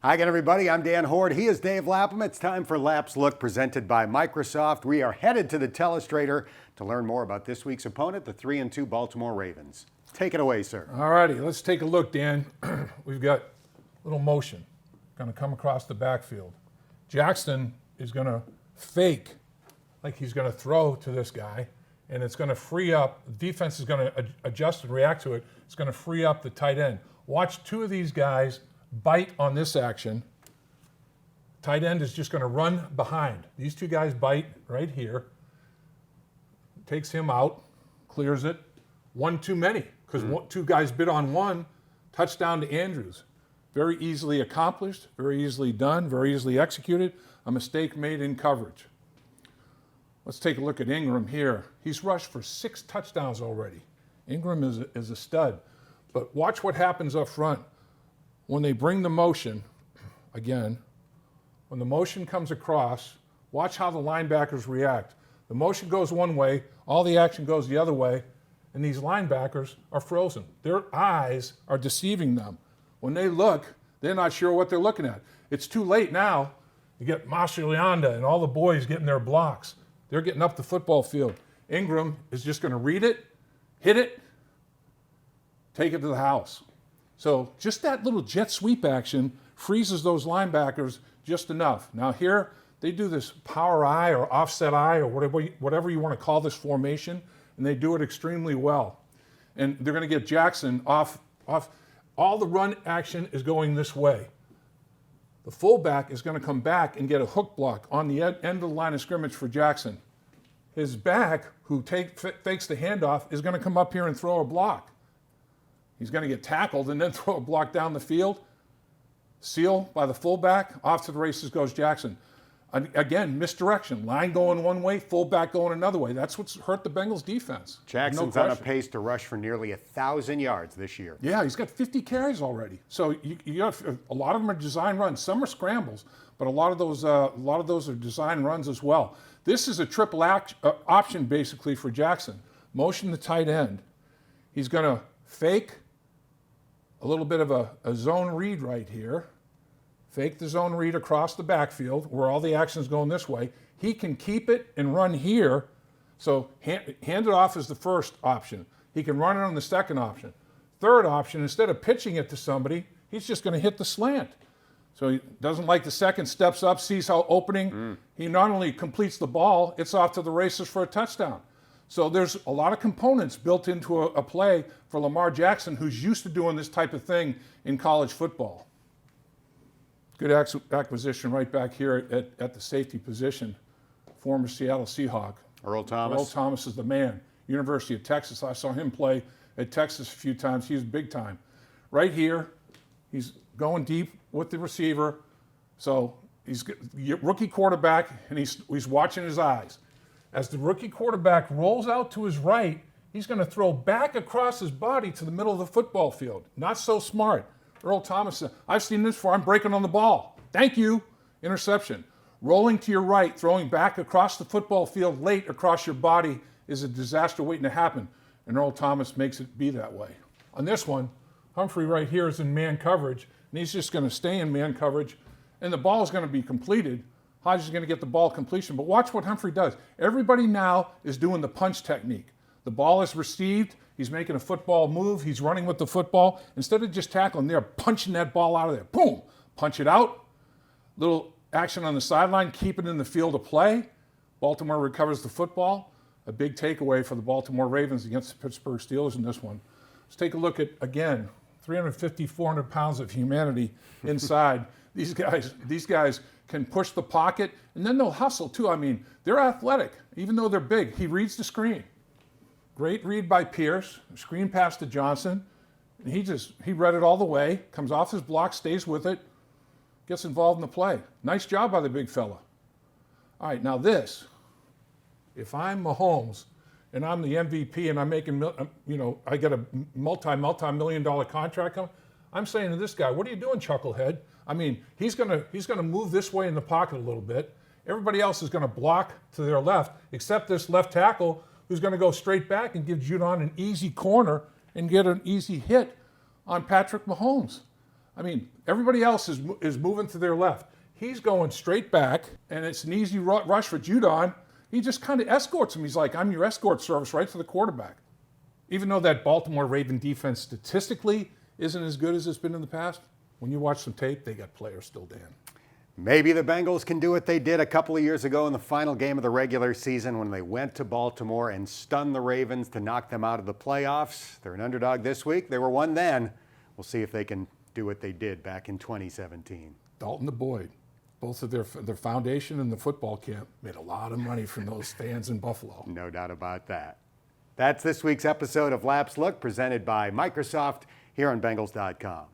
Hi again, everybody. I'm Dan Horde. He is Dave Lapham. It's time for Lap's Look, presented by Microsoft. We are headed to the telestrator to learn more about this week's opponent, the 3-2 Baltimore Ravens. Take it away, sir. All righty, let's take a look, Dan. We've got a little motion going to come across the backfield. Jackson is going to fake like he's going to throw to this guy, and it's going to free up. The defense is going to adjust and react to it. It's going to free up the tight end. Watch two of these guys bite on this action. Tight end is just going to run behind. These two guys bite right here. Takes him out, clears it. One too many, because two guys bit on one. Touchdown to Andrews. Very easily accomplished, very easily done, very easily executed. A mistake made in coverage. Let's take a look at Ingram here. He's rushed for 6 touchdowns already. Ingram is a stud. But watch what happens up front. When they bring the motion, again, when the motion comes across, watch how the linebackers react. The motion goes one way, all the action goes the other way, and these linebackers are frozen. Their eyes are deceiving them. When they look, they're not sure what they're looking at. It's too late now. You get Masilianda and all the boys getting their blocks. They're getting up the football field. Ingram is just going to read it, hit it, take it to the house. So just that little jet sweep action freezes those linebackers just enough. Now here, they do this power eye or offset eye or whatever you want to call this formation, and they do it extremely well. And they're going to get Jackson off. All the run action is going this way. The fullback is going to come back and get a hook block on the end of the line of scrimmage for Jackson. His back, who fakes the handoff, is going to come up here and throw a block. He's going to get tackled and then throw a block down the field. Seal by the fullback. Off to the races goes Jackson. Again, misdirection. Line going one way, fullback going another way. That's what's hurt the Bengals defense. Jackson's on a pace to rush for nearly 1,000 yards this year. Yeah, he's got 50 carries already. So you got a lot of them are design runs. Some are scrambles, but a lot of those are design runs as well. This is a triple option basically for Jackson. Motion the tight end. He's going to fake a little bit of a zone read right here. Fake the zone read across the backfield where all the action is going this way. He can keep it and run here. So hand it off is the first option. He can run it on the second option. Third option, instead of pitching it to somebody, he's just going to hit the slant. So he doesn't like the second, steps up, sees how opening. He not only completes the ball, it's off to the races for a touchdown. So there's a lot of components built into a play for Lamar Jackson, who's used to doing this type of thing in college football. Good acquisition right back here at the safety position. Former Seattle Seahawk. Earl Thomas. Earl Thomas is the man. University of Texas. I saw him play at Texas a few times. He's big time. Right here, he's going deep with the receiver. So he's rookie quarterback, and he's watching his eyes. As the rookie quarterback rolls out to his right, he's going to throw back across his body to the middle of the football field. Not so smart. Earl Thomas said, I've seen this before. I'm breaking on the ball. Thank you. Interception. Rolling to your right, throwing back across the football field late across your body is a disaster waiting to happen. And Earl Thomas makes it be that way. On this one, Humphrey right here is in man coverage, and he's just going to stay in man coverage, and the ball is going to be completed. Hodges is going to get the ball completion. But watch what Humphrey does. Everybody now is doing the punch technique. The ball is received. He's making a football move. He's running with the football. Instead of just tackling, they're punching that ball out of there. Boom! Punch it out. Little action on the sideline. Keep it in the field of play. Baltimore recovers the football. A big takeaway for the Baltimore Ravens against the Pittsburgh Steelers in this one. Let's take a look at, again, 350, 400 pounds of humanity inside. These guys can push the pocket, and then they'll hustle too. I mean, they're athletic, even though they're big. He reads the screen. Great read by Pierce, screen pass to Johnson. And he read it all the way, comes off his block, stays with it, gets involved in the play. Nice job by the big fella. All right, now this, if I'm Mahomes and I'm the MVP and I'm making, I get a multi-million dollar contract coming, I'm saying to this guy, what are you doing, chucklehead? I mean, he's gonna move this way in the pocket a little bit. Everybody else is gonna block to their left, except this left tackle who's gonna go straight back and give Judon an easy corner and get an easy hit on Patrick Mahomes. I mean, everybody else is moving to their left. He's going straight back, and it's an easy rush for Judon. He just kind of escorts him. He's like, I'm your escort service right to the quarterback. Even though that Baltimore Raven defense statistically isn't as good as it's been in the past, when you watch some tape, they got players still, Dan. Maybe the Bengals can do what they did a couple of years ago in the final game of the regular season when they went to Baltimore and stunned the Ravens to knock them out of the playoffs. They're an underdog this week. They were one then. We'll see if they can do what they did back in 2017. Dalton to Boyd, both of their foundation and the football camp, made a lot of money from those fans in Buffalo. No doubt about that. That's this week's episode of Laph's Look, presented by Microsoft here on Bengals.com.